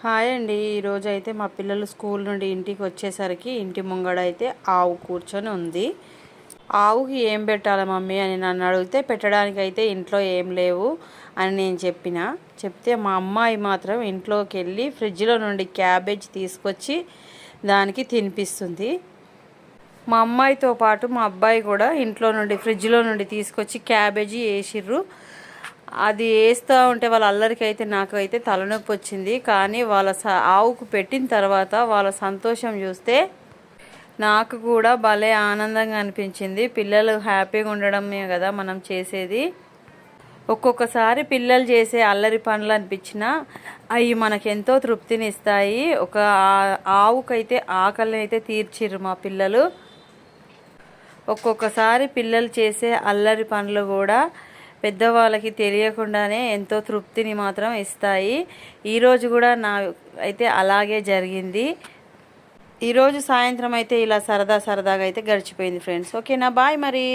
Hi అండి. ఈరోజు అయితే మా పిల్లలు స్కూల్ నుండి ఇంటికి వచ్చేసరికి ఇంటి ముంగడ అయితే ఆవు కూర్చొని ఉంది. ఆవుకి ఏం పెట్టాలి మమ్మీ అని నన్ను అడిగితే పెట్టడానికి అయితే ఇంట్లో ఏం లేవు అని నేను చెప్తే మా అమ్మాయి మాత్రం ఇంట్లోకి వెళ్ళి ఫ్రిడ్జ్లో నుండి క్యాబేజ్ తీసుకొచ్చి దానికి తినిపిస్తుంది. మా అమ్మాయితో పాటు మా అబ్బాయి కూడా ఇంట్లో నుండి ఫ్రిడ్జ్లో నుండి తీసుకొచ్చి క్యాబేజీ వేసిర్రు. అది వేస్తూ ఉంటే వాళ్ళ అల్లరికి అయితే నాకైతే తలనొప్పి వచ్చింది. కానీ వాళ్ళ ఆవుకు పెట్టిన తర్వాత వాళ్ళ సంతోషం చూస్తే నాకు కూడా భలే ఆనందంగా అనిపించింది. పిల్లలు హ్యాపీగా ఉండడమే కదా మనం చేసేది. ఒక్కొక్కసారి పిల్లలు చేసే అల్లరి పనులు అనిపించినా అవి మనకెంతో తృప్తిని ఇస్తాయి. ఒక ఆవుకైతే ఆకలిని అయితే తీర్చిర్రు మా పిల్లలు. ఒక్కొక్కసారి పిల్లలు చేసే అల్లరి పనులు కూడా పెద్దవాళ్ళకి తెలియకుండానే ఎంతో తృప్తిని మాత్రం ఇస్తాయి. ఈరోజు కూడా నా అయితే అలాగే జరిగింది. ఈరోజు సాయంత్రం అయితే ఇలా సరదాగా అయితే గడిచిపోయింది ఫ్రెండ్స్. ఓకేనా, బాయ్ మరి.